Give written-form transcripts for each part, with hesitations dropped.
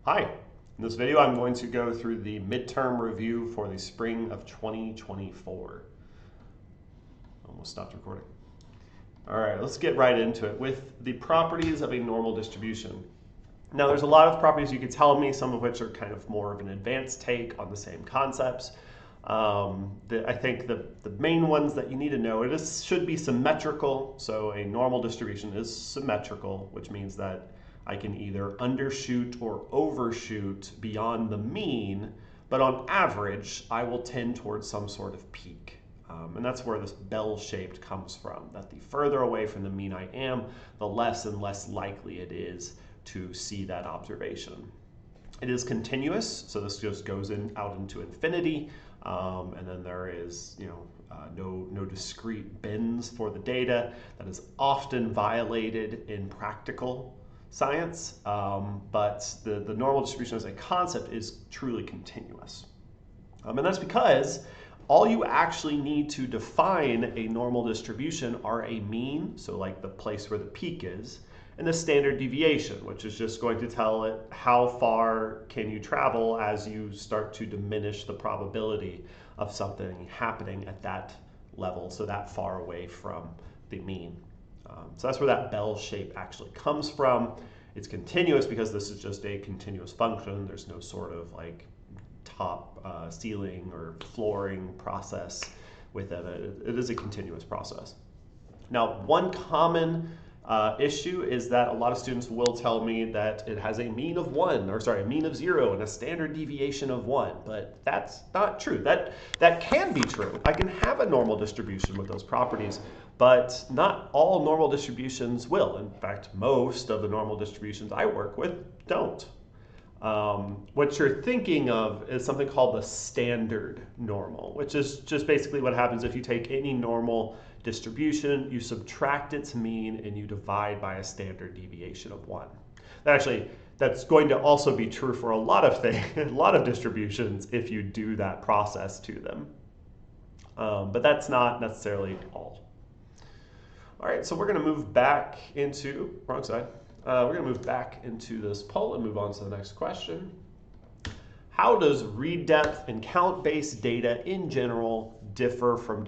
Hi, in this video I'm going to go through the midterm review for the spring of 2024. Almost stopped recording. All right, let's get right into it with the properties of a normal distribution. Now there's a lot of properties you could tell me, some of which are kind of more of an advanced take on the same concepts. I think the main ones that you need to know, should be symmetrical. So a normal distribution is symmetrical, which means that I can either undershoot or overshoot beyond the mean, but on average, I will tend towards some sort of peak. And that's where this bell-shaped comes from, that the further away from the mean I am, the less and less likely it is to see that observation. It is continuous, so this just goes out into infinity, and then there is no discrete bins for the data. That is often violated in practical science, but the normal distribution as a concept is truly continuous. And that's because all you actually need to define a normal distribution are a mean, so like the place where the peak is, and the standard deviation, which is just going to tell it how far can you travel as you start to diminish the probability of something happening at that level, so that far away from the mean. So that's where that bell shape actually comes from. It's continuous because this is just a continuous function. There's no sort of like top, ceiling, or flooring process with it. It is a continuous process. Now, one common issue is that a lot of students will tell me that it has a mean of 1, or sorry, a mean of 0 and a standard deviation of 1, but that's not true. That can be true. I can have a normal distribution with those properties, but not all normal distributions will. In fact, most of the normal distributions I work with don't. What you're thinking of is something called the standard normal, which is just basically what happens if you take any normal distribution, you subtract its mean, and you divide by a standard deviation of 1. That's going to also be true for a lot of things, a lot of distributions, if you do that process to them. But that's not necessarily all. All right, so we're going to move back into, wrong side. We're going to move back into this poll and move on to the next question. How does read depth and count-based data in general differ from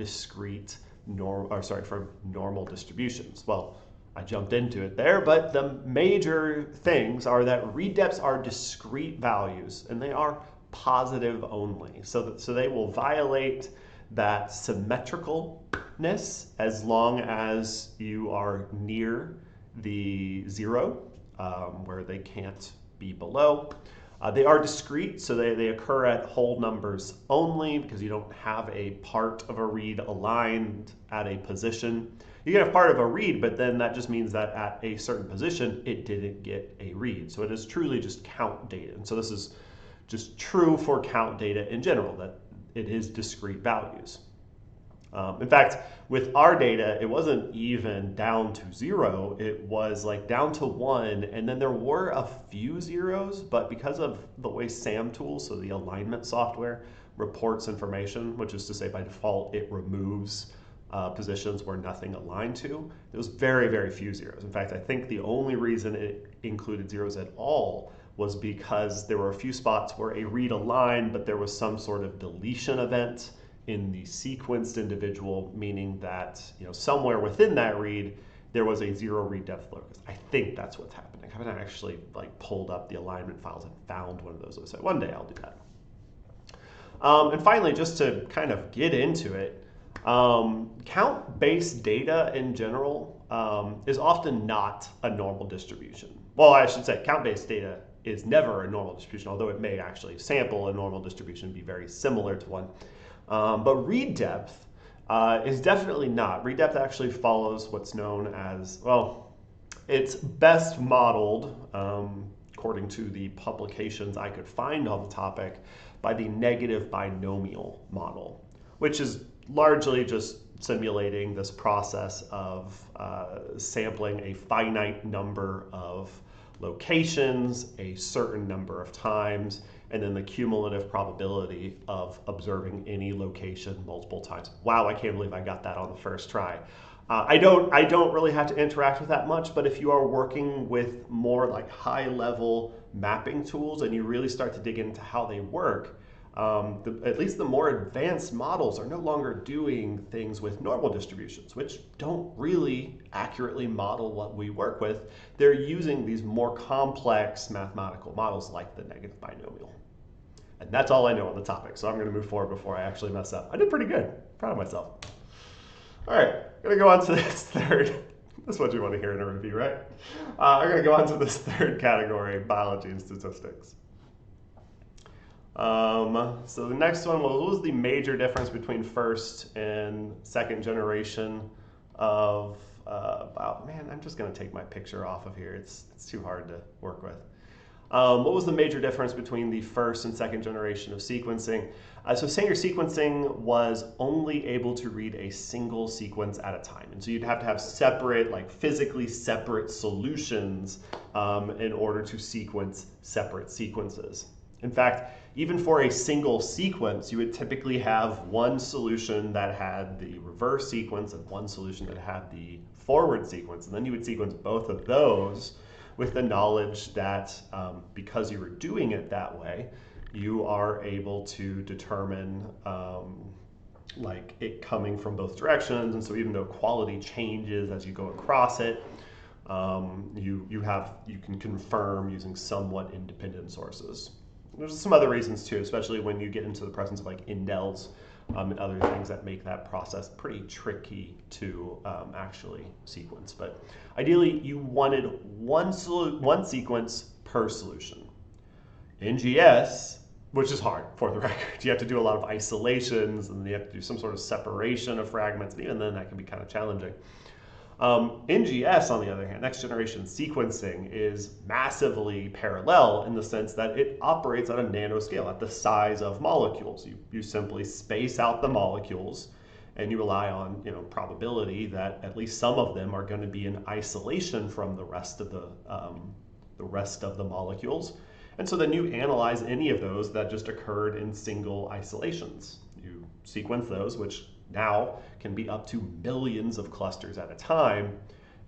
from normal distributions? Well, I jumped into it there, but the major things are that read depths are discrete values and they are positive only. So they will violate that symmetricalness as long as you are near the 0, where they can't be below. They are discrete, so they occur at whole numbers only because you don't have a part of a read aligned at a position. You can have part of a read, but then that just means that at a certain position, it didn't get a read. So it is truly just count data. And so this is just true for count data in general, that it is discrete values. In fact, with our data, it wasn't even down to 0, it was like down to 1, and then there were a few zeros, but because of the way SAM tools, so the alignment software, reports information, which is to say by default it removes positions where nothing aligned to, there was very, very few zeros. In fact, I think the only reason it included zeros at all was because there were a few spots where a read aligned, but there was some sort of deletion event in the sequenced individual, meaning that somewhere within that read there was a 0 read depth locus. I think that's what's happening. I haven't actually pulled up the alignment files and found one of those. So one day I'll do that. And finally, just to kind of get into it, count-based data in general is often not a normal distribution. Well, I should say count-based data is never a normal distribution, although it may actually sample a normal distribution, be very similar to one. But read depth is definitely not. Read depth actually follows what's known as, well, it's best modeled, according to the publications I could find on the topic, by the negative binomial model, which is largely just simulating this process of sampling a finite number of locations a certain number of times, and then the cumulative probability of observing any location multiple times. Wow, I can't believe I got that on the first try. I don't really have to interact with that much, but if you are working with more like high level mapping tools and you really start to dig into how they work, at least the more advanced models are no longer doing things with normal distributions, which don't really accurately model what we work with. They're using these more complex mathematical models like the negative binomial. And that's all I know on the topic, so I'm going to move forward before I actually mess up. I did pretty good. Proud of myself. All right, I'm going to go on to this third. That's what you want to hear in a review, right? I'm going to go on to this third category, biology and statistics. So the next one, well, what was the major difference between first and second generation of man, I'm just going to take my picture off of here. It's too hard to work with. What was the major difference between the first and second generation of sequencing? So Sanger sequencing was only able to read a single sequence at a time. And so you'd have to have separate, like physically separate solutions in order to sequence separate sequences. In fact, even for a single sequence, you would typically have one solution that had the reverse sequence and one solution that had the forward sequence. And then you would sequence both of those with the knowledge that because you were doing it that way, you are able to determine like it coming from both directions. And so even though quality changes as you go across it, you can confirm using somewhat independent sources. There's some other reasons too, especially when you get into the presence of like indels and other things that make that process pretty tricky to actually sequence. But ideally, you wanted one sequence per solution. NGS, which is hard for the record, you have to do a lot of isolations and you have to do some sort of separation of fragments, and even then that can be kind of challenging. NGS, on the other hand, next generation sequencing, is massively parallel in the sense that it operates at a nanoscale, at the size of molecules. You simply space out the molecules and you rely on probability that at least some of them are going to be in isolation from the rest of the molecules. And so then you analyze any of those that just occurred in single isolations. You sequence those, which now can be up to millions of clusters at a time,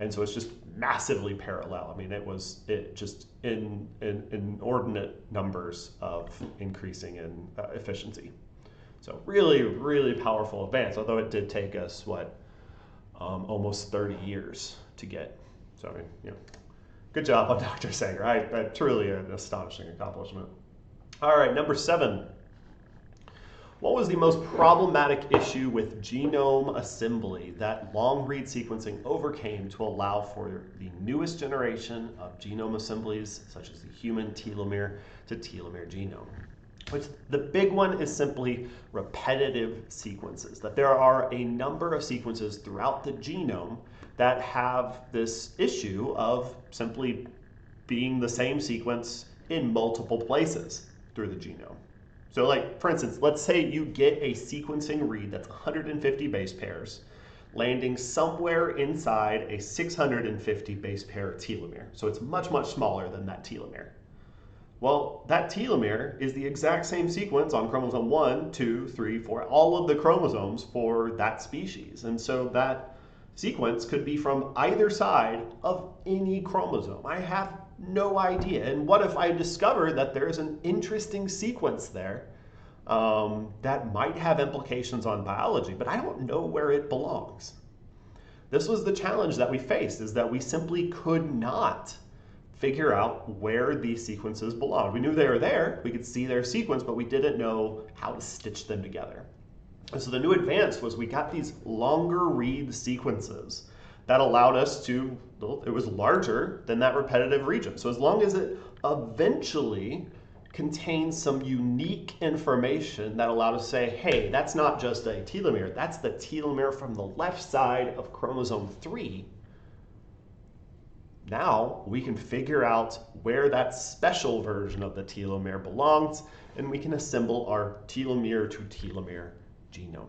and so it's just massively parallel. I mean, it just in inordinate numbers of increasing in efficiency. So really, really powerful advance, although it did take us almost 30 years to get. So I mean, good job on Dr. Sanger. Truly an astonishing accomplishment. All right, number 7. What was the most problematic issue with genome assembly that long-read sequencing overcame to allow for the newest generation of genome assemblies, such as the human telomere to telomere genome? The big one is simply repetitive sequences, that there are a number of sequences throughout the genome that have this issue of simply being the same sequence in multiple places through the genome. So like, for instance, let's say you get a sequencing read that's 150 base pairs landing somewhere inside a 650 base pair telomere. So it's much, much smaller than that telomere. Well, that telomere is the exact same sequence on chromosome 1, 2, 3, 4, all of the chromosomes for that species. And so that sequence could be from either side of any chromosome. I have no idea. And what if I discover that there's an interesting sequence there that might have implications on biology, but I don't know where it belongs? This was the challenge that we faced, is that we simply could not figure out where these sequences belonged. We knew they were there, we could see their sequence, but we didn't know how to stitch them together. And so the new advance was we got these longer read sequences that allowed us to, it was larger than that repetitive region. So as long as it eventually contains some unique information that allowed us to say, hey, that's not just a telomere, that's the telomere from the left side of chromosome 3. Now we can figure out where that special version of the telomere belongs, and we can assemble our telomere to telomere genome.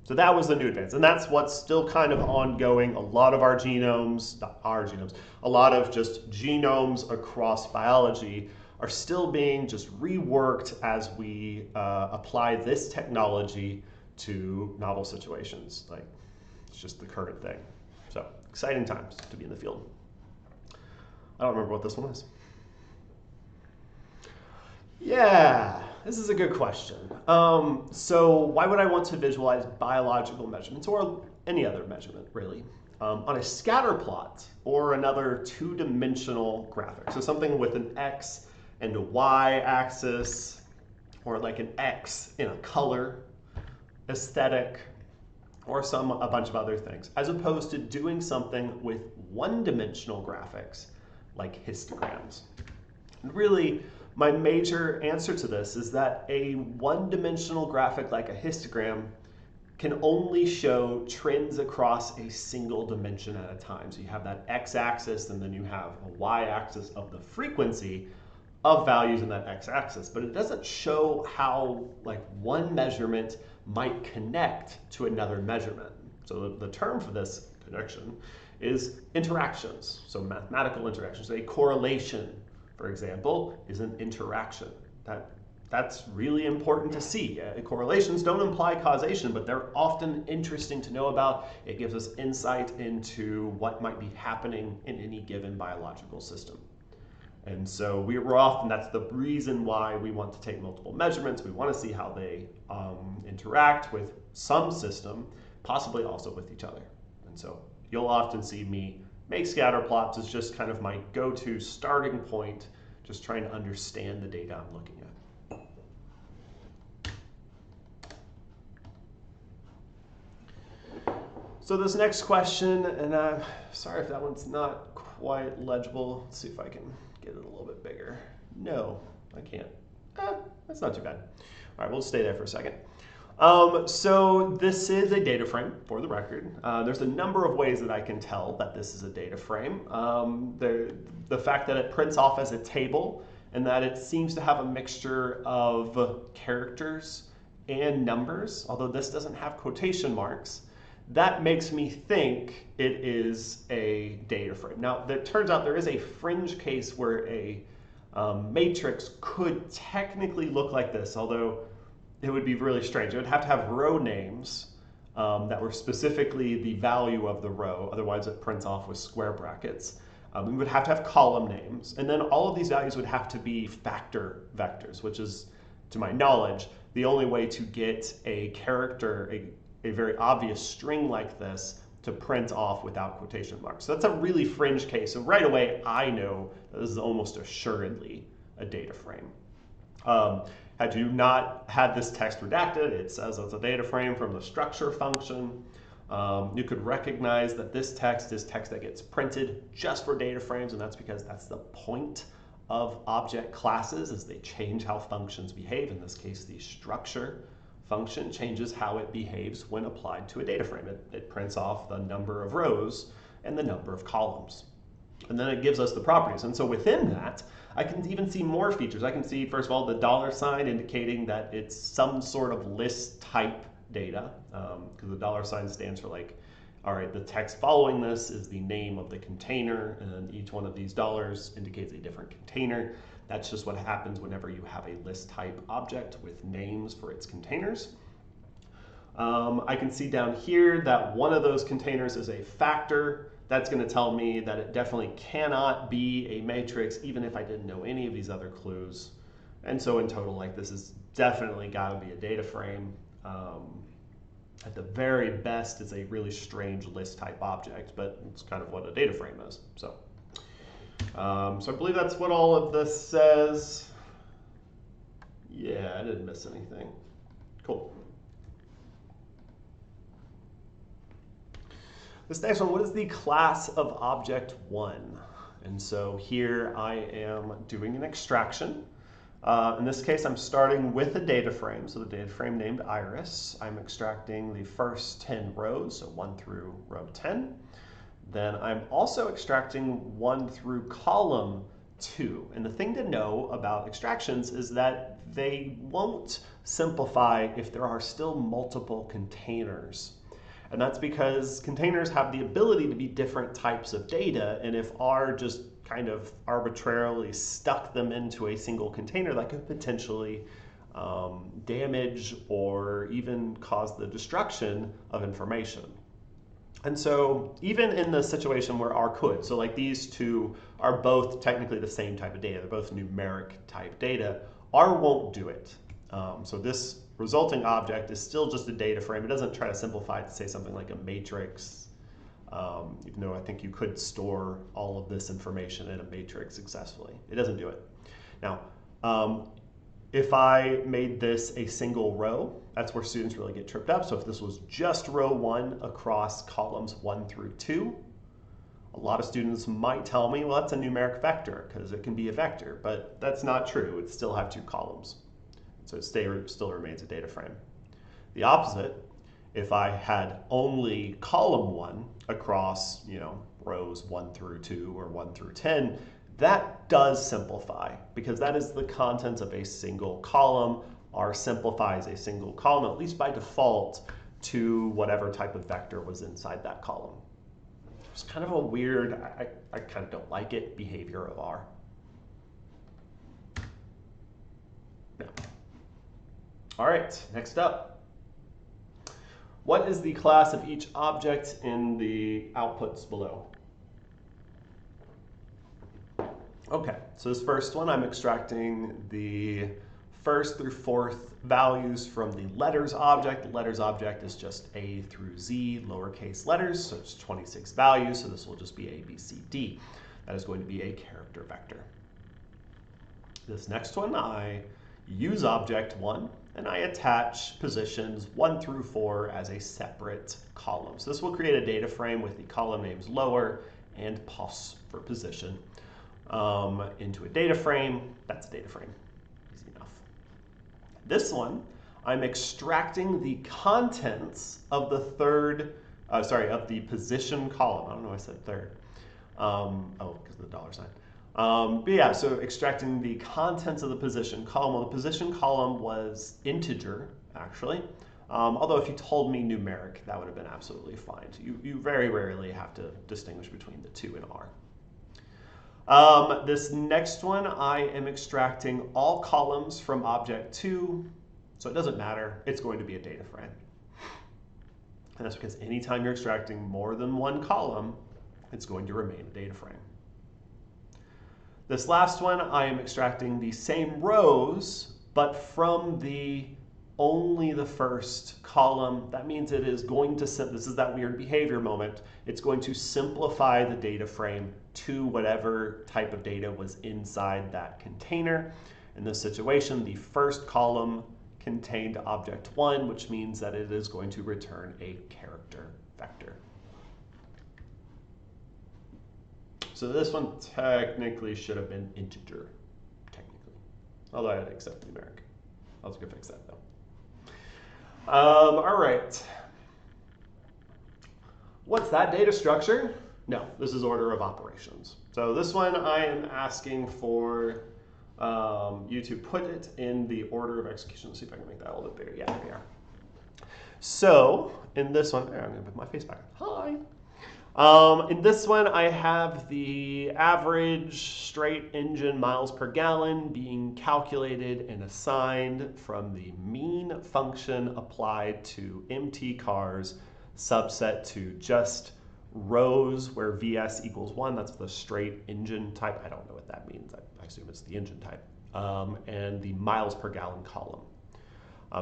So that was the new advance, and that's what's still kind of ongoing. A lot of our genomes, not our genomes, a lot of just genomes across biology are still being just reworked as we apply this technology to novel situations. Like, it's just the current thing. Exciting times to be in the field. I don't remember what this one is. Yeah, this is a good question. So why would I want to visualize biological measurements or any other measurement, really, on a scatter plot or another two-dimensional graphic? So something with an X and a Y axis, or like an X in a color, aesthetic, or a bunch of other things, as opposed to doing something with one-dimensional graphics like histograms. And really, my major answer to this is that a one-dimensional graphic like a histogram can only show trends across a single dimension at a time. So you have that x-axis, and then you have a y-axis of the frequency of values in that x-axis, but it doesn't show how one measurement might connect to another measurement. So the term for this connection is interactions, so mathematical interactions. A correlation, for example, is an interaction. That's really important to see. Correlations don't imply causation, but they're often interesting to know about. It gives us insight into what might be happening in any given biological system. And so we're often, that's the reason why we want to take multiple measurements. We want to see how they interact with some system, possibly also with each other. And so you'll often see me make scatter plots as just kind of my go-to starting point, just trying to understand the data I'm looking at. So this next question, and I'm sorry if that one's not quite legible. Let's see if I can get it a little bit bigger. No, I can't. That's not too bad. All right, we'll stay there for a second. So this is a data frame, for the record. There's a number of ways that I can tell that this is a data frame. The fact that it prints off as a table and that it seems to have a mixture of characters and numbers, although this doesn't have quotation marks, that makes me think it is a data frame. Now, it turns out there is a fringe case where a matrix could technically look like this, although it would be really strange. It would have to have row names that were specifically the value of the row, otherwise it prints off with square brackets. We would have to have column names, and then all of these values would have to be factor vectors, which is, to my knowledge, the only way to get a character, a very obvious string like this, to print off without quotation marks. So that's a really fringe case. So right away, I know that this is almost assuredly a data frame. Had you not had this text redacted, it says it's a data frame from the structure function. You could recognize that this text is text that gets printed just for data frames, and that's because that's the point of object classes, is they change how functions behave. In this case, the structure function changes how it behaves when applied to a data frame. It prints off the number of rows and the number of columns. And then it gives us the properties. And so within that, I can even see more features. I can see, first of all, the $sign indicating that it's some sort of list type data, because the $sign stands for all right, the text following this is the name of the container, and each one of these dollars indicates a different container. That's just what happens whenever you have a list type object with names for its containers. I can see down here that one of those containers is a factor. That's going to tell me that it definitely cannot be a matrix, even if I didn't know any of these other clues. And so in total, this is definitely got to be a data frame. At the very best, it's a really strange list type object, but it's kind of what a data frame is. So I believe that's what all of this says. Yeah, I didn't miss anything. Cool. This next one, what is the class of object 1? And so here I am doing an extraction. In this case, I'm starting with a data frame, so the data frame named Iris. I'm extracting the first 10 rows, so 1 through row 10. Then I'm also extracting 1 through column 2. And the thing to know about extractions is that they won't simplify if there are still multiple containers. And that's because containers have the ability to be different types of data, and if R just kind of arbitrarily stuck them into a single container, that could potentially damage or even cause the destruction of information. And so even in the situation where R could, so like these two are both technically the same type of data, they're both numeric type data, R won't do it. So this resulting object is still just a data frame. It doesn't try to simplify it to say something like a matrix, even though I think you could store all of this information in a matrix successfully. It doesn't do it. Now, if I made this a single row, that's where students really get tripped up. So if this was just row 1 across columns 1 through 2, a lot of students might tell me, well, that's a numeric vector because it can be a vector, but that's not true. It would still have 2 columns. So it still remains a data frame. The opposite, if I had only column 1 across, rows 1 through 2 or 1 through 10, that does simplify because that is the contents of a single column. R simplifies a single column, at least by default, to whatever type of vector was inside that column. It's kind of a weird, I kind of don't like it, behavior of R. Now, all right, next up. What is the class of each object in the outputs below? Okay, so this first one, I'm extracting the first through fourth values from the letters object. The letters object is just A through Z, lowercase letters, so it's 26 values, so this will just be A, B, C, D. That is going to be a character vector. This next one, I use object 1, and I attach positions 1 through 4 as a separate column. So this will create a data frame with the column names lower and pos for position. Into a data frame. That's a data frame. Easy enough. This one, I'm extracting the contents of the of the position column. I don't know why I said third. Oh, because of the dollar sign. But yeah, so extracting the contents of the position column. Well, the position column was integer, actually. Although if you told me numeric, that would have been absolutely fine. So you very rarely have to distinguish between the 2 and R. This next one, I am extracting all columns from object 2, so it doesn't matter, it's going to be a data frame. And that's because anytime you're extracting more than one column, it's going to remain a data frame. This last one, I am extracting the same rows, but from only the first column. That means it is going to, this is that weird behavior moment, it's going to simplify the data frame to whatever type of data was inside that container. In this situation, the first column contained object 1, which means that it is going to return a character vector. So this one technically should have been integer, technically. Although I had to accept numeric. I was going to fix that though. All right. What's that data structure? No, this is order of operations. So this one I am asking for you to put it in the order of execution. Let's see if I can make that a little bit bigger. Yeah, there we are. So in this one, I'm going to put my face back. Hi. In this one, I have the average straight engine miles per gallon being calculated and assigned from the mean function applied to empty cars subset to just rows where VS equals 1. That's the straight engine type. I don't know what that means. I assume it's the engine type. And the miles per gallon column.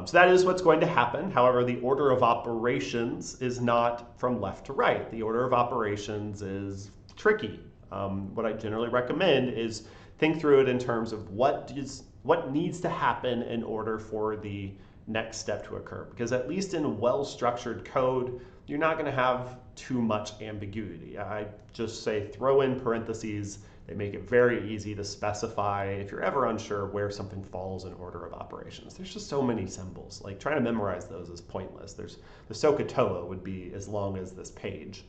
So that is what's going to happen. However, the order of operations is not from left to right. The order of operations is tricky. What I generally recommend is think through it in terms of what needs to happen in order for the next step to occur. Because at least in well-structured code, you're not going to have too much ambiguity. I just say throw in parentheses. They make it very easy to specify if you're ever unsure where something falls in order of operations. There's just so many symbols. Like trying to memorize those is pointless. The SOHCAHTOA would be as long as this page.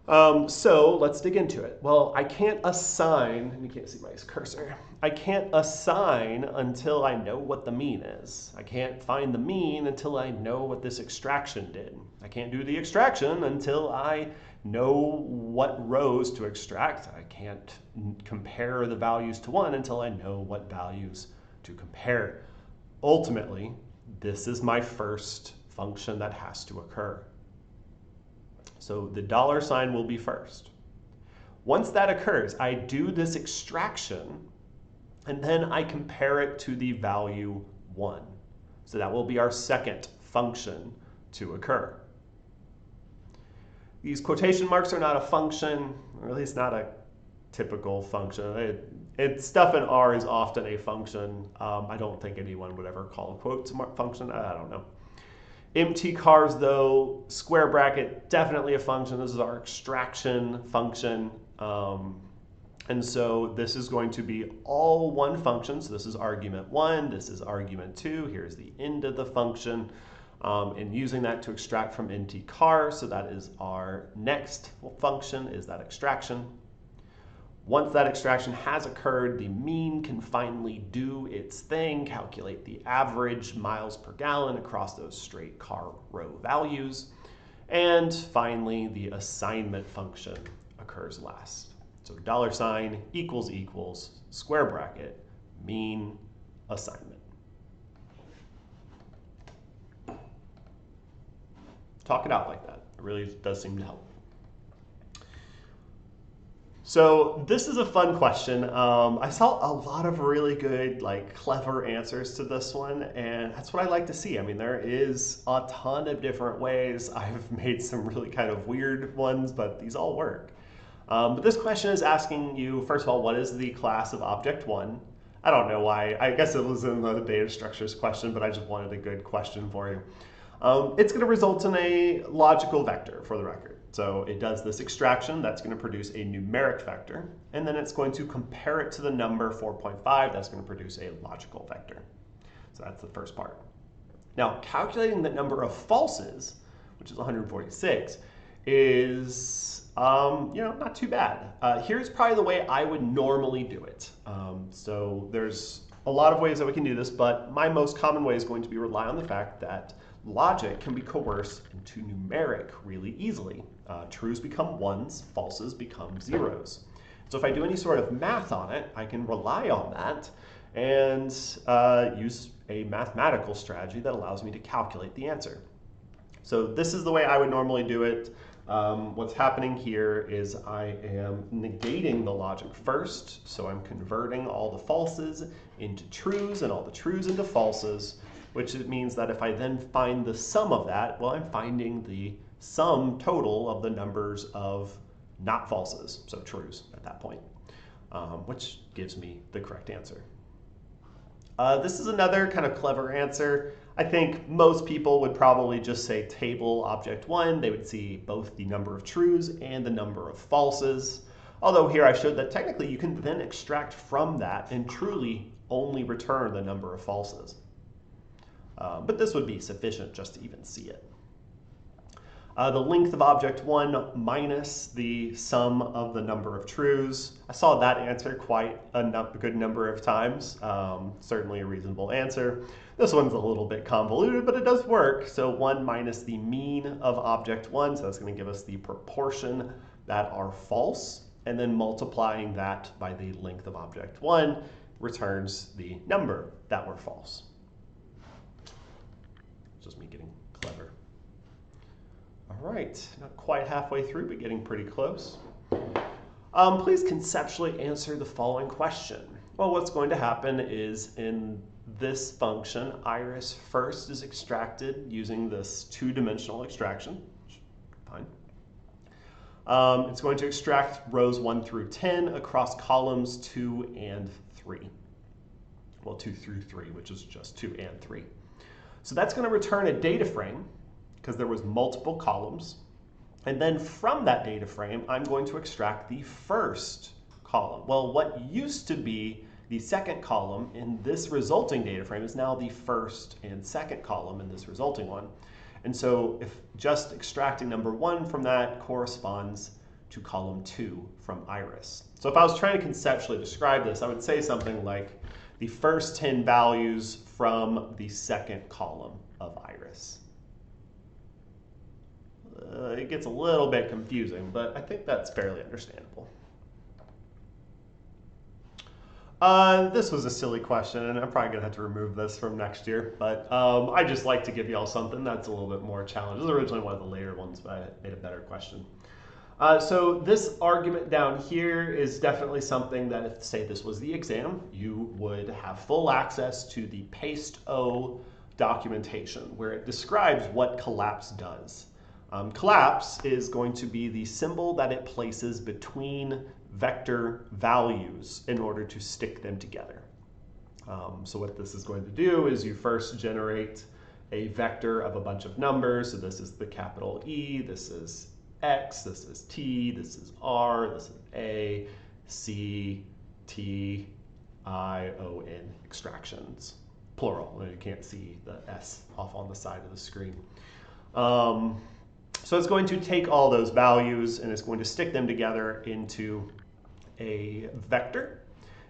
So let's dig into it. Well, I can't assign, and you can't see my cursor, I can't assign until I know what the mean is. I can't find the mean until I know what this extraction did. I can't do the extraction until I know what rows to extract. I can't compare the values to 1 until I know what values to compare. Ultimately, this is my first function that has to occur. So the dollar sign will be first. Once that occurs, I do this extraction, and then I compare it to the value 1. So that will be our second function to occur. These quotation marks are not a function, or at least not a typical function. Stuff in R is often a function. I don't think anyone would ever call a quote function. I don't know. Empty cars, though, square bracket, definitely a function. This is our extraction function. And so this is going to be all one function. So this is argument 1, this is argument 2. Here's the end of the function. And using that to extract from empty car. So that is our next function, is that extraction. Once that extraction has occurred, the mean can finally do its thing, calculate the average miles per gallon across those straight car row values. And finally, the assignment function occurs last. So dollar sign equals equals square bracket mean assignment. Talk it out like that. It really does seem to help. So this is a fun question. I saw a lot of really good, clever answers to this one, and that's what I like to see. I mean, there is a ton of different ways. I've made some really kind of weird ones, but these all work. But this question is asking you, first of all, what is the class of object 1? I don't know why. I guess it was in the data structures question, but I just wanted a good question for you. It's going to result in a logical vector, for the record. So it does this extraction, that's going to produce a numeric vector, and then it's going to compare it to the number 4.5, that's going to produce a logical vector. So that's the first part. Now, calculating the number of falses, which is 146, is not too bad. Here's probably the way I would normally do it. So there's a lot of ways that we can do this, but my most common way is going to be rely on the fact that logic can be coerced into numeric really easily. Trues become 1s, falses become 0s. So if I do any sort of math on it, I can rely on that and use a mathematical strategy that allows me to calculate the answer. So this is the way I would normally do it. What's happening here is I am negating the logic first, so I'm converting all the falses into trues and all the trues into falses, which means that if I then find the sum of that, well, I'm finding the sum total of the numbers of not falses, so trues at that point, which gives me the correct answer. This is another kind of clever answer. I think most people would probably just say table object 1. They would see both the number of trues and the number of falses. Although here I showed that technically you can then extract from that and truly only return the number of falses. But this would be sufficient just to even see it. The length of object 1 minus the sum of the number of trues. I saw that answer quite a good number of times. Certainly a reasonable answer. This one's a little bit convoluted, but it does work. So 1 minus the mean of object 1, so that's going to give us the proportion that are false, and then multiplying that by the length of object 1 returns the number that were false. Just me getting clever. All right, not quite halfway through, but getting pretty close. Please conceptually answer the following question. Well, what's going to happen is in this function, iris first is extracted using this two-dimensional extraction. Fine. It's going to extract rows 1 through 10 across columns 2 and 3. Well, 2 through 3, which is just 2 and 3. So that's going to return a data frame because there was multiple columns. And then from that data frame, I'm going to extract the first column. Well, what used to be the second column in this resulting data frame is now the first and second column in this resulting one. And so if just extracting number 1 from that corresponds to column 2 from iris. So if I was trying to conceptually describe this, I would say something like the first 10 values from the second column of iris. It gets a little bit confusing, but I think that's fairly understandable. This was a silly question, and I'm probably going to have to remove this from next year, but I just like to give y'all something that's a little bit more challenging. This was originally one of the later ones, but I made a better question. So this argument down here is definitely something that if, say, this was the exam, you would have full access to the PASTE-O documentation, where it describes what collapse does. Collapse is going to be the symbol that it places between vector values in order to stick them together. So what this is going to do is you first generate a vector of a bunch of numbers. So this is the capital E, this is X, this is T, this is R, this is A, C, T, I, O, N, extractions, plural. You can't see the S off on the side of the screen. So it's going to take all those values and it's going to stick them together into a vector.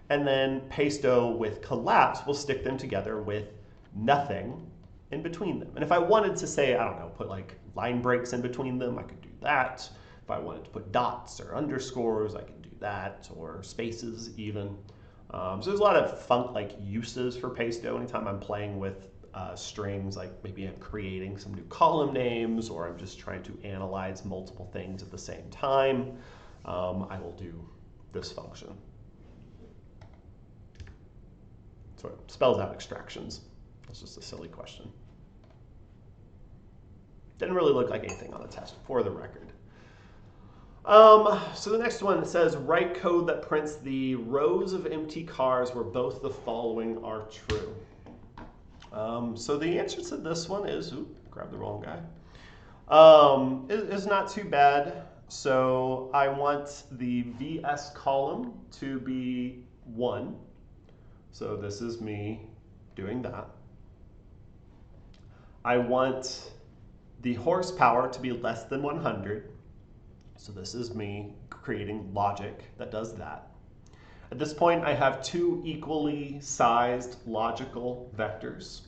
And then PASTE-O with collapse will stick them together with nothing in between them. And if I wanted to say, I don't know, put like line breaks in between them, I could do that. If I wanted to put dots or underscores, I can do that, or spaces even. So there's a lot of like uses for PASTE-O anytime I'm playing with strings, like maybe I'm creating some new column names, or I'm just trying to analyze multiple things at the same time. I will do this function. So it spells out extractions. That's just a silly question. Didn't really look like anything on the test, for the record. So the next one says, write code that prints the rows of empty cars where both the following are true. So the answer to this one is, grab the wrong guy, is not too bad. So I want the VS column to be 1. So this is me doing that. I want the horsepower to be less than 100. So this is me creating logic that does that. At this point, I have 2 equally sized logical vectors.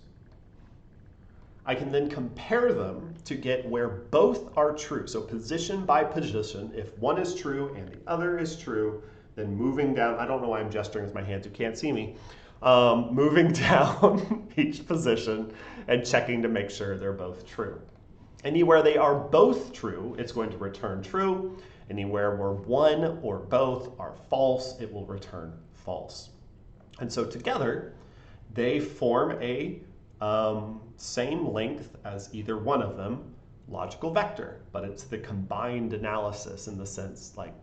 I can then compare them to get where both are true. So position by position, if one is true and the other is true, then moving down, I don't know why I'm gesturing with my hands, you can't see me, moving down each position and checking to make sure they're both true. Anywhere they are both true, it's going to return true. Anywhere where one or both are false, it will return false. And so together, they form a same length as either one of them logical vector, but it's the combined analysis in the sense like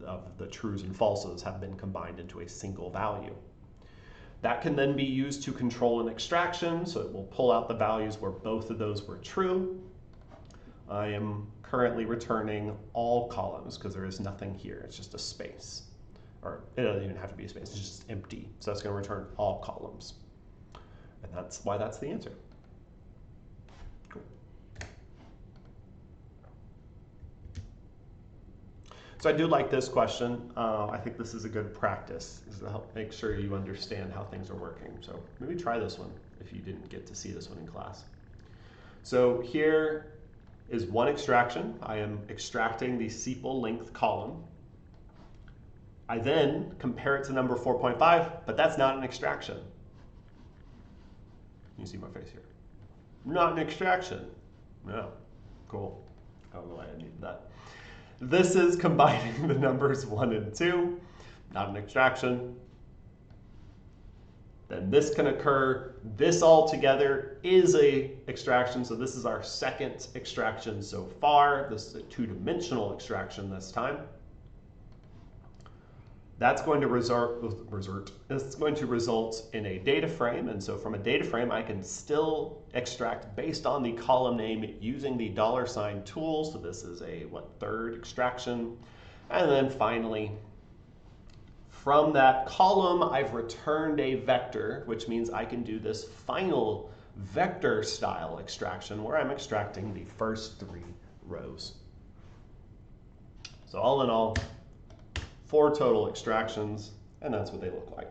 of the trues and falses have been combined into a single value. That can then be used to control an extraction, so it will pull out the values where both of those were true. I am currently returning all columns because there is nothing here, it's just a space. Or it doesn't even have to be a space, it's just empty. So that's going to return all columns. And that's why that's the answer. Cool. So I do like this question. I think this is a good practice to help make sure you understand how things are working. So maybe try this one if you didn't get to see this one in class. So here is one extraction. I am extracting the sepal length column. I then compare it to number 4.5, but that's not an extraction. You see my face here. Not an extraction. No. Cool. I don't know why I needed that. This is combining the numbers 1 and 2. Not an extraction. Then this can occur. This all together is a extraction. So this is our second extraction so far. This is a 2-dimensional extraction this time. That's going to result in a data frame. And so from a data frame, I can still extract based on the column name using the $ tool. So this is a, third extraction. And then finally, from that column, I've returned a vector, which means I can do this final vector style extraction where I'm extracting the first 3 rows. So all in all, 4 total extractions, and that's what they look like.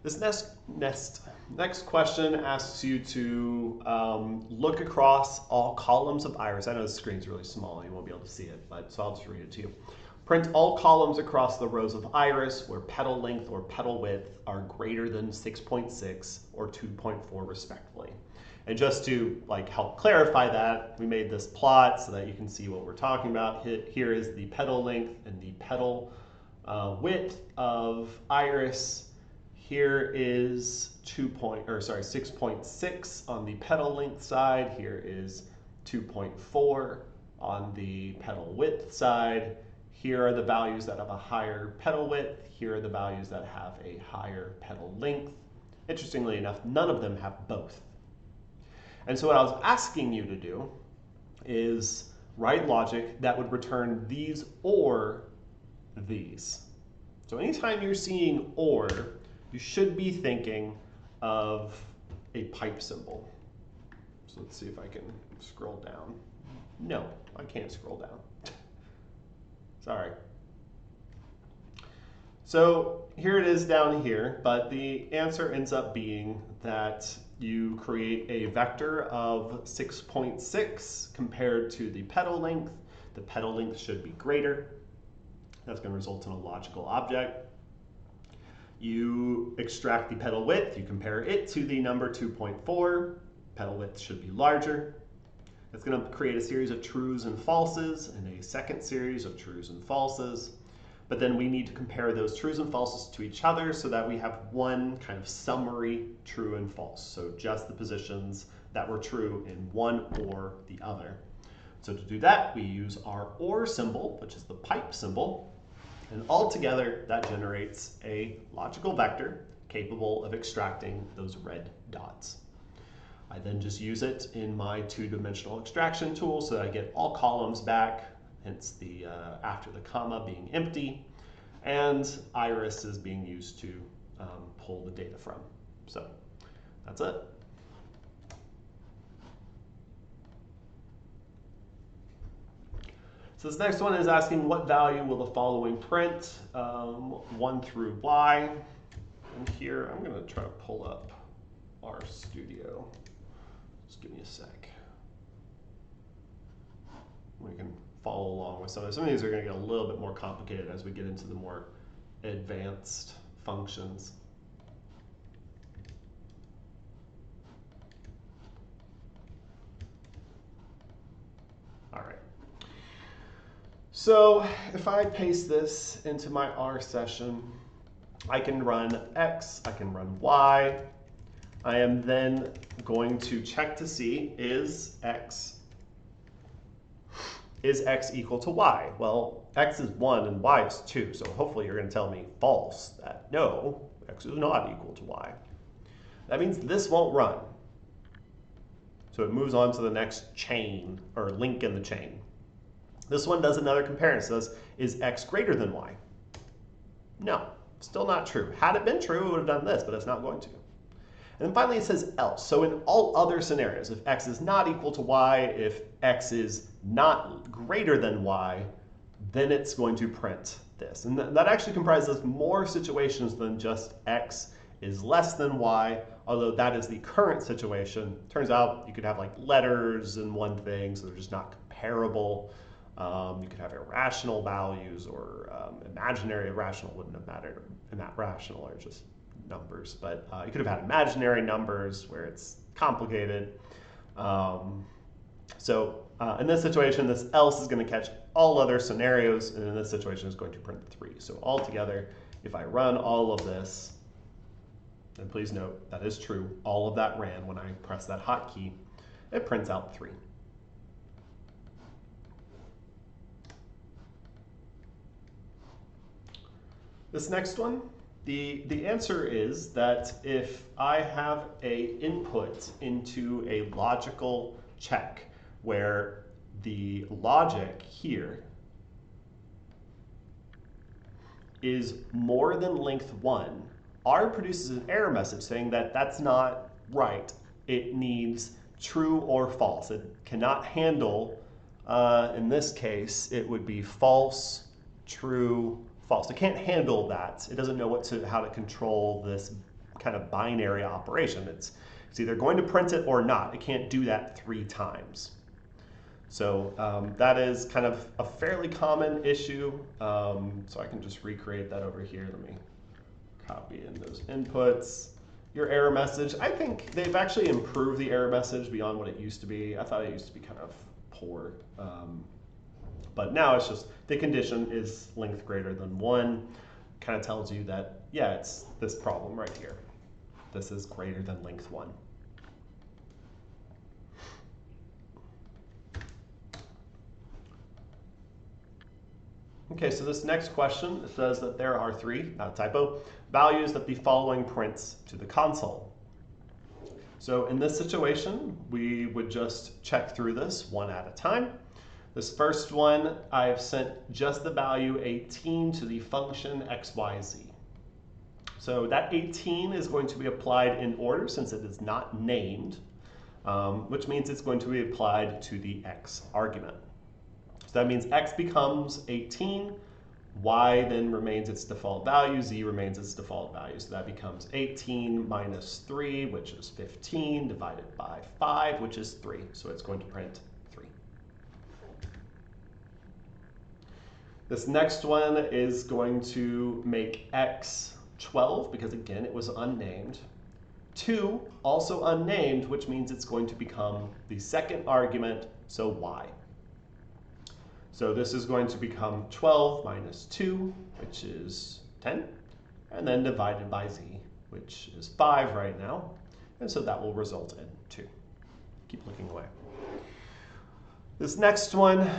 This next Next question asks you to look across all columns of iris. I know the screen's really small, you won't be able to see it, but so I'll just read it to you. Print all columns across the rows of iris where petal length or petal width are greater than 6.6 or 2.4 respectively. And just to help clarify that, we made this plot so that you can see what we're talking about. Here is the petal length and the petal width of iris. Here is 6.6 on the petal length side. Here is 2.4 on the petal width side. Here are the values that have a higher petal width. Here are the values that have a higher petal length. Interestingly enough, none of them have both. And so what I was asking you to do is write logic that would return these or these. So anytime you're seeing or, you should be thinking of a pipe symbol. So let's see if I can scroll down. No, I can't scroll down. Sorry. So here it is down here, but the answer ends up being that you create a vector of 6.6 compared to the petal length. The petal length should be greater. That's going to result in a logical object. You extract the petal width, you compare it to the number 2.4. Petal width should be larger. It's going to create a series of trues and falses and a second series of trues and falses. But then we need to compare those trues and falses to each other so that we have one kind of summary true and false. So just the positions that were true in one or the other. So to do that, we use our OR symbol, which is the pipe symbol. And altogether, that generates a logical vector capable of extracting those red dots. I then just use it in my two-dimensional extraction tool so that I get all columns back, hence the after the comma being empty, and iris is being used to pull the data from. So that's it. So this next one is asking what value will the following print, 1 through y. And here I'm going to try to pull up RStudio. Just give me a sec. We can follow along with some of these. Some of these are going to get a little bit more complicated as we get into the more advanced functions. All right. So if I paste this into my R session, I can run X, I can run Y. I am then going to check to see is X equal to Y? Well, X is 1 and Y is 2, so hopefully you're going to tell me false, that no, X is not equal to Y. That means this won't run. So it moves on to the next chain, or link in the chain. This one does another comparison. Says, is X greater than Y? No, still not true. Had it been true, it would have done this, but it's not going to. And then finally it says else. So in all other scenarios, if X is not equal to Y, if X is not greater than Y, then it's going to print this. And that actually comprises more situations than just X is less than Y, although that is the current situation. Turns out you could have like letters in one thing, so they're just not comparable. You could have irrational values or imaginary. Irrational wouldn't have mattered. Rational are just numbers, but you could have had imaginary numbers where it's complicated. So in this situation, this else is going to catch all other scenarios, and in this situation is going to print 3. So altogether, if I run all of this, and please note that is true, all of that ran when I press that hotkey, it prints out 3. This next one, the answer is that if I have a input into a logical check where the logic here is more than length 1, R produces an error message saying that that's not right. It needs true or false. It cannot handle, in this case, it would be false, true, false. It can't handle that. It doesn't know how to control this kind of binary operation. It's either going to print it or not. It can't do that 3 times. So that is kind of a fairly common issue. So I can just recreate that over here. Let me copy in those inputs. Your error message, I think they've actually improved the error message beyond what it used to be. I thought it used to be kind of poor. But now it's just the condition is length greater than 1. Kind of tells you that, yeah, it's this problem right here. This is greater than length 1. Okay, so this next question says that there are 3, not a typo, values that the following prints to the console. So in this situation, we would just check through this one at a time. This first one, I've sent just the value 18 to the function xyz. So that 18 is going to be applied in order since it is not named, which means it's going to be applied to the x argument. So that means x becomes 18, y then remains its default value, z remains its default value. So that becomes 18 minus 3, which is 15, divided by 5, which is 3. So it's going to print 3. This next one is going to make x 12, because again, it was unnamed. 2, also unnamed, which means it's going to become the second argument, so y. So this is going to become 12 minus 2, which is 10, and then divided by z, which is 5 right now. And so that will result in 2. Keep looking away. This next one,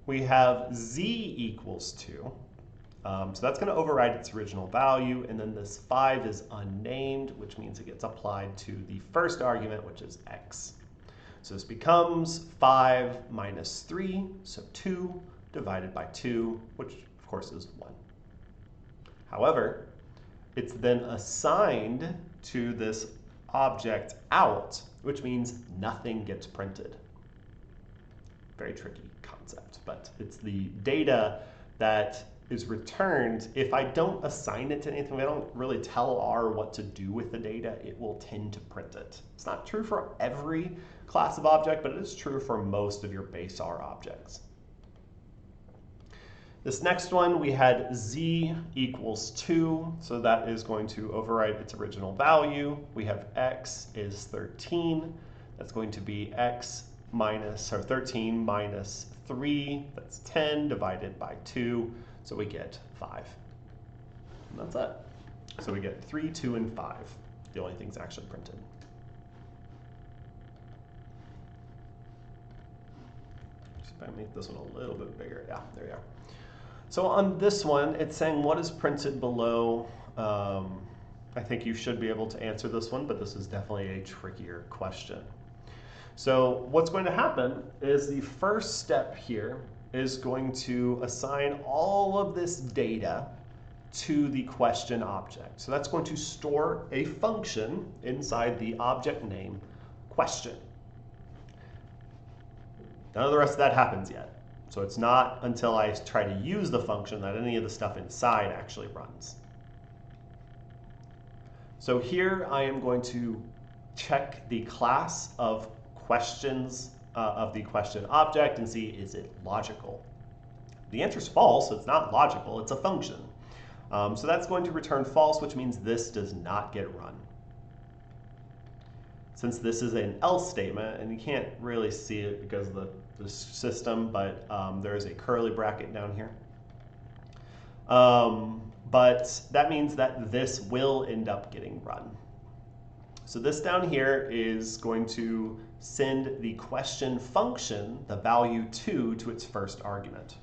we have z equals 2. So that's going to override its original value. And then this 5 is unnamed, which means it gets applied to the first argument, which is x. So this becomes 5 minus 3, so 2, divided by 2, which of course is 1. However, it's then assigned to this object out, which means nothing gets printed. Very tricky concept, but it's the data that is returned. If I don't assign it to anything, I don't really tell R what to do with the data, it will tend to print it. It's not true for every class of object, but it is true for most of your base R objects. This next one, we had z equals 2, so that is going to overwrite its original value. We have x is 13. That's going to be x minus, or 13 minus 3, that's 10, divided by 2, so we get 5. And that's it. So we get 3, 2, and 5, the only things actually printed. If I make this one a little bit bigger, yeah, there you are. So on this one, it's saying what is printed below. I think you should be able to answer this one, but this is definitely a trickier question. So what's going to happen is the first step here is going to assign all of this data to the question object. So that's going to store a function inside the object name question. None of the rest of that happens yet. So it's not until I try to use the function that any of the stuff inside actually runs. So here I am going to check the class of questions of the question object and see, is it logical? The answer is false, so it's not logical, it's a function. So that's going to return false, which means this does not get run. Since this is an else statement, and you can't really see it because of the system, but there is a curly bracket down here. But that means that this will end up getting run. So this down here is going to send the question function, the value 2, to its first argument.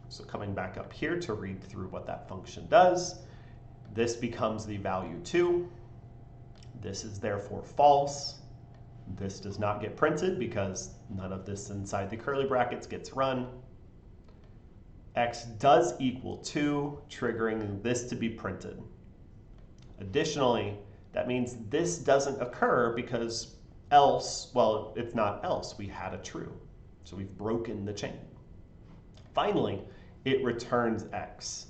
So coming back up here to read through what that function does, this becomes the value 2. This is therefore false. This does not get printed because none of this inside the curly brackets gets run. X does equal 2, triggering this to be printed. Additionally, that means this doesn't occur because else, well, it's not else. We had a true. So we've broken the chain. Finally, it returns X.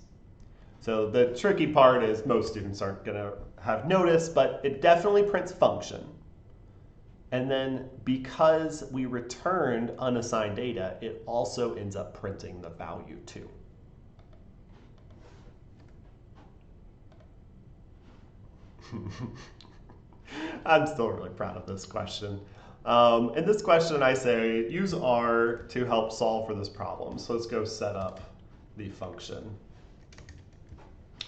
So the tricky part is most students aren't going to have noticed, but it definitely prints function. And then because we returned unassigned data, it also ends up printing the value too. I'm still really proud of this question. In this question, I say use R to help solve for this problem. So let's go set up the function.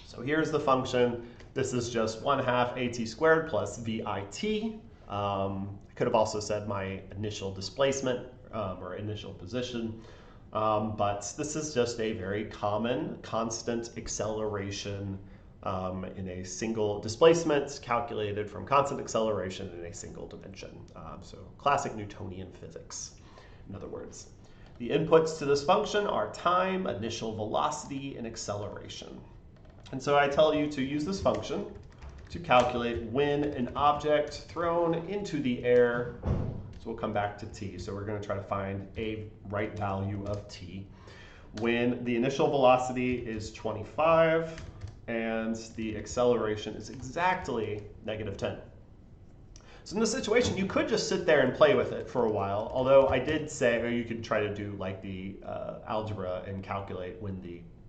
So here's the function. This is just 1/2 at squared plus vit. I could have also said my initial displacement or initial position. But this is just a very common constant acceleration in a single displacement calculated from constant acceleration in a single dimension. So classic Newtonian physics, in other words. The inputs to this function are time, initial velocity, and acceleration. And so I tell you to use this function to calculate when an object thrown into the air, so we'll come back to t. So we're going to try to find a right value of t. When the initial velocity is 25, and the acceleration is exactly -10. So in this situation, you could just sit there and play with it for a while, although I did say, or you could try to do like the algebra and calculate when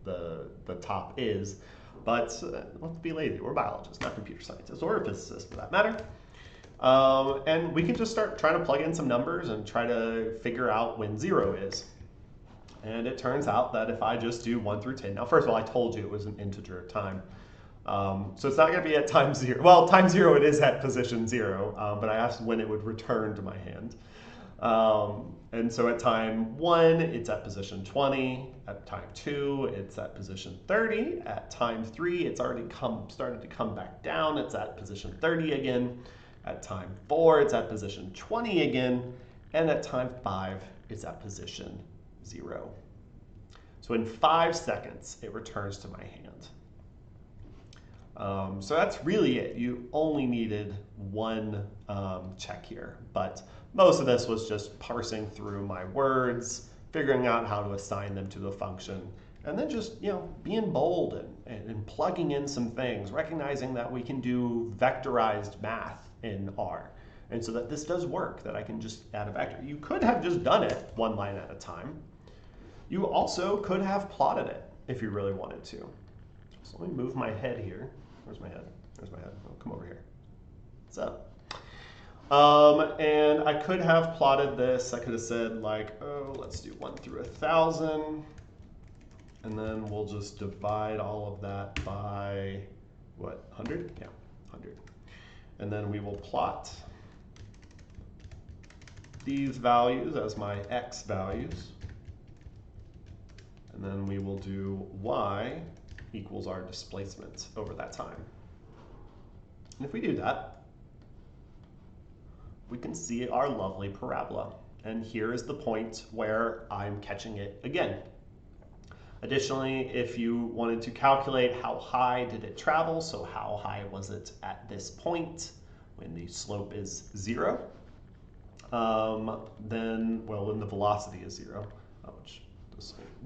the top is, but let's be lazy. We're biologists, not computer scientists, or physicists for that matter. And we can just start trying to plug in some numbers and try to figure out when 0 is. And it turns out that if I just do 1 through 10, now first of all, I told you it was an integer time. So it's not going to be at time 0. Well, time 0 it is at position 0, but I asked when it would return to my hand. And so at time 1, it's at position 20. At time 2, it's at position 30. At time 3, it's already started to come back down. It's at position 30 again. At time 4, it's at position 20 again. And at time 5, it's at position 0. So in 5 seconds, it returns to my hand. So that's really it. You only needed one check here, but most of this was just parsing through my words, figuring out how to assign them to the function, and then just being bold and plugging in some things, recognizing that we can do vectorized math in R. And so that this does work, that I can just add a vector. You could have just done it one line at a time. You also could have plotted it if you really wanted to. So let me move my head here. Where's my head? There's my head. Oh, come over here. What's up? And I could have plotted this. I could have said like, oh, let's do 1 through 1,000. And then we'll just divide all of that by, what, 100? Yeah, 100. And then we will plot these values as my x values. And then we will do y equals our displacement over that time. And if we do that, we can see our lovely parabola. And here is the point where I'm catching it again. Additionally, if you wanted to calculate how high did it travel, so how high was it at this point when the slope is 0, then, well, when the velocity is 0, which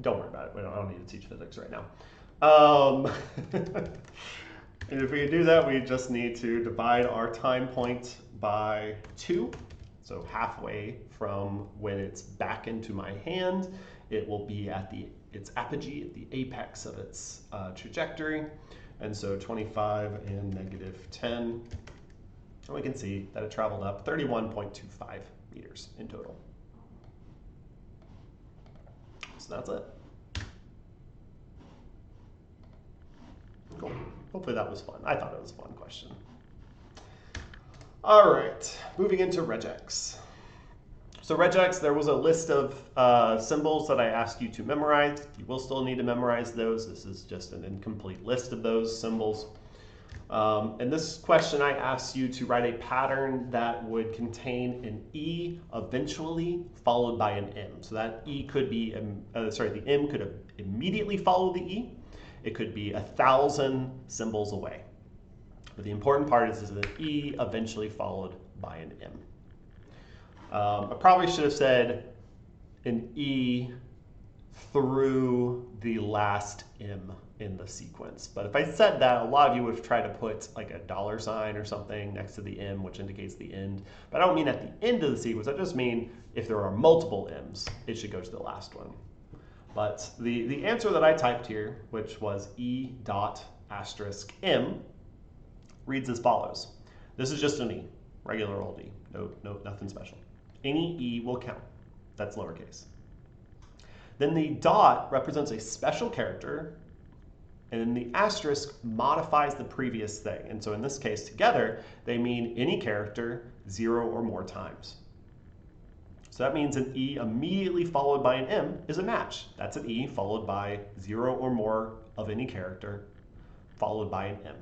don't worry about it. I don't need to teach physics right now. And if we do that, we just need to divide our time point by 2. So halfway from when it's back into my hand, it will be at its apogee, at the apex of its trajectory. And so 25 and -10. And we can see that it traveled up 31.25 meters in total. So that's it. Cool. Hopefully that was fun. I thought it was a fun question. All right, moving into regex. So regex, there was a list of symbols that I asked you to memorize. You will still need to memorize those. This is just an incomplete list of those symbols. In this question, I asked you to write a pattern that would contain an E eventually followed by an M. So that E could be, the M could immediately follow the E. It could be 1,000 symbols away. But the important part is an E eventually followed by an M. I probably should have said an E through the last M in the sequence. But if I said that, a lot of you would try to put like a $ or something next to the M, which indicates the end. But I don't mean at the end of the sequence. I just mean if there are multiple M's, it should go to the last one. But the answer that I typed here, which was E.**M, reads as follows. This is just an E, regular old E, no, nothing special. Any E will count. That's lowercase. Then the dot represents a special character, and then the asterisk modifies the previous thing. And so in this case, together, they mean any character 0 or more times. So that means an E immediately followed by an M is a match. That's an E followed by 0 or more of any character followed by an M.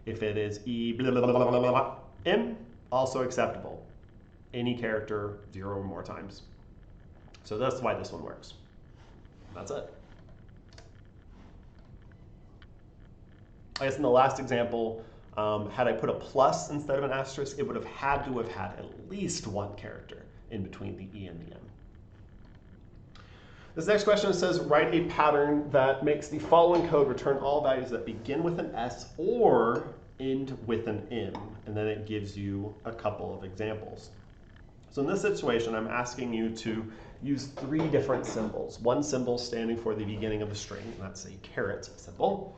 If it is E blah, blah, blah, blah, blah, blah, M, also acceptable. Any character 0 or more times. So that's why this one works. That's it. I guess in the last example, had I put a plus instead of an asterisk, it would have had to have had at least one character in between the E and the M. This next question says, write a pattern that makes the following code return all values that begin with an S or end with an M. And then it gives you a couple of examples. So in this situation, I'm asking you to use 3 different symbols. One symbol standing for the beginning of the string, and that's a caret symbol.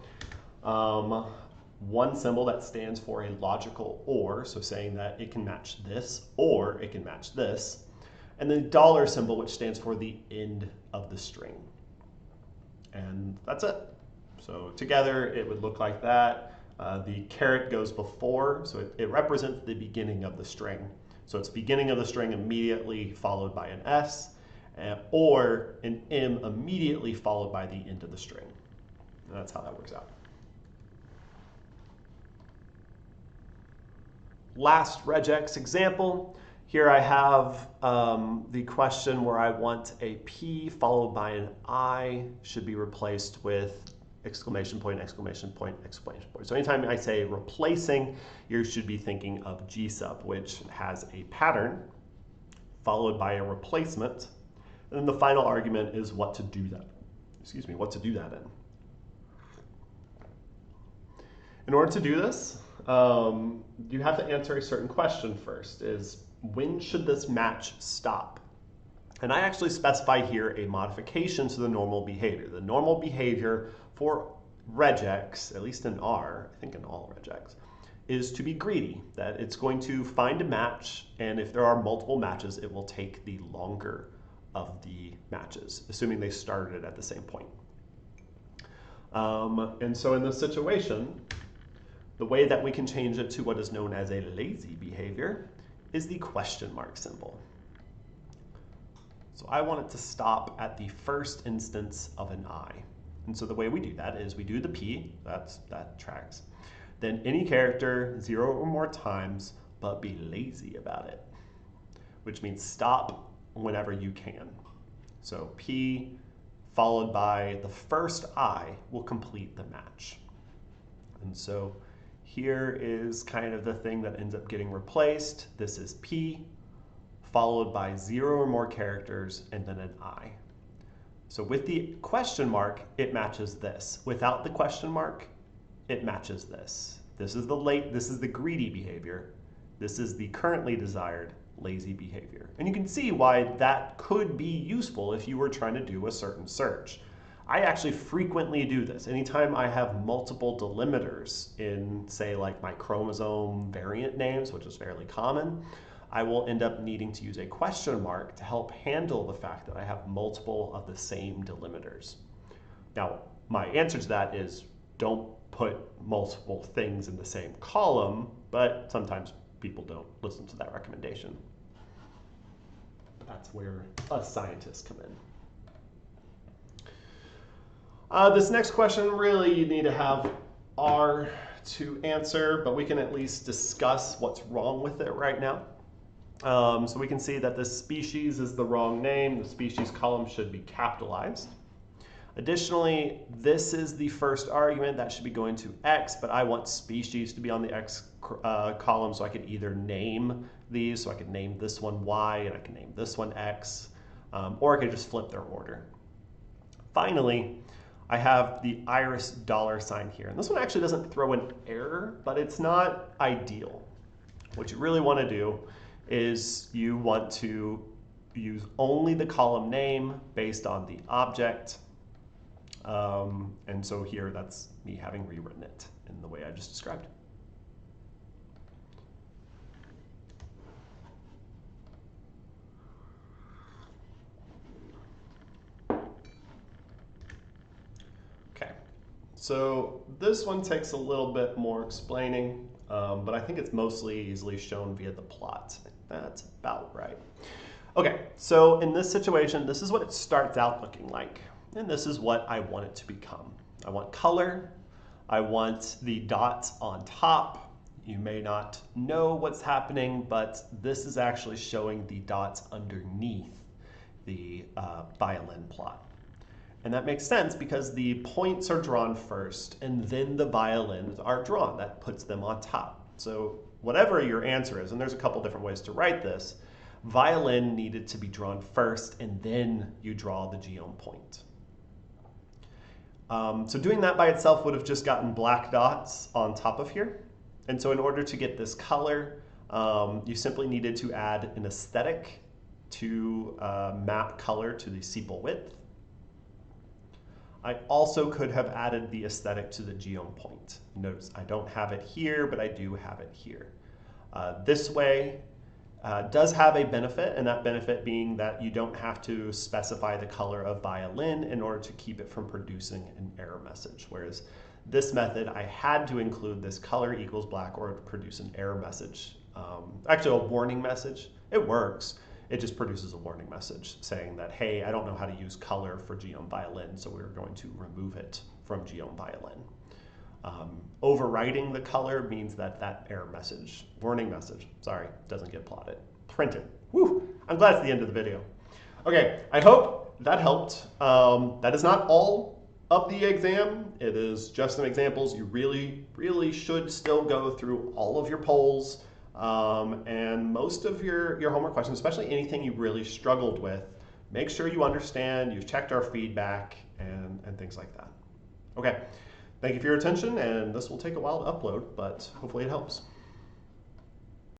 One symbol that stands for a logical OR, so saying that it can match this or it can match this. And the $ symbol, which stands for the end of the string. And that's it. So together it would look like that. The caret goes before, so it represents the beginning of the string. So it's beginning of the string immediately followed by an S, or an M immediately followed by the end of the string. And that's how that works out. Last regex example. Here I have the question where I want a P followed by an I should be replaced with exclamation point, exclamation point, exclamation point. So anytime I say replacing, you should be thinking of G sub, which has a pattern followed by a replacement. And then the final argument is what to do that. What to do that in. In order to do this, you have to answer a certain question first, is when should this match stop? And I actually specify here a modification to the normal behavior. The normal behavior for regex, at least in R, I think in all regex, is to be greedy, that it's going to find a match, and if there are multiple matches, it will take the longer of the matches, assuming they started at the same point. And so in this situation, the way that we can change it to what is known as a lazy behavior is the question mark symbol. So I want it to stop at the first instance of an I. And so the way we do that is we do the P, that tracks. Then any character 0 or more times, but be lazy about it, which means stop whenever you can. So P followed by the first I will complete the match. And so here is kind of the thing that ends up getting replaced. This is P followed by 0 or more characters and then an I. So with the question mark, it matches this. Without the question mark, it matches this. This is the greedy behavior. This is the currently desired lazy behavior. And you can see why that could be useful if you were trying to do a certain search. I actually frequently do this. Anytime I have multiple delimiters in, say, like my chromosome variant names, which is fairly common, I will end up needing to use a question mark to help handle the fact that I have multiple of the same delimiters. Now, my answer to that is don't put multiple things in the same column, but sometimes people don't listen to that recommendation. That's where us scientists come in. This next question, really you need to have R to answer, but we can at least discuss what's wrong with it right now. So we can see that this species is the wrong name. The species column should be capitalized. Additionally, this is the first argument that should be going to X, but I want species to be on the X column, so I could either name these, so I could name this one Y and I can name this one X, or I could just flip their order. Finally, I have the iris $sign here. And this one actually doesn't throw an error, but it's not ideal. What you really want to do is you want to use only the column name based on the object. And so here, that's me having rewritten it in the way I just described. Okay, so this one takes a little bit more explaining, but I think it's mostly easily shown via the plot. That's about right. Okay, so in this situation, this is what it starts out looking like. And this is what I want it to become. I want color. I want the dots on top. You may not know what's happening, but this is actually showing the dots underneath the violin plot. And that makes sense because the points are drawn first and then the violins are drawn. That puts them on top. So whatever your answer is, and there's a couple different ways to write this, violin needed to be drawn first and then you draw the geome point. So doing that by itself would have just gotten black dots on top of here. And so in order to get this color, you simply needed to add an aesthetic to map color to the sepal width. I also could have added the aesthetic to the geome point. Notice I don't have it here, but I do have it here. This way does have a benefit, and that benefit being that you don't have to specify the color of violin in order to keep it from producing an error message. Whereas this method, I had to include this color equals black or it would produce an error message. Actually, a warning message. It works. It just produces a warning message saying that, hey, I don't know how to use color for geome violin, so we're going to remove it from geome violin. Overwriting the color means that that error message, warning message, sorry, doesn't get plotted, printed. Woo! I'm glad it's the end of the video. Okay, I hope that helped. That is not all of the exam. It is just some examples. You really, really should still go through all of your polls and most of your homework questions, especially anything you really struggled with. Make sure you understand, you've checked our feedback and things like that. Okay. Thank you for your attention, and this will take a while to upload, but hopefully it helps.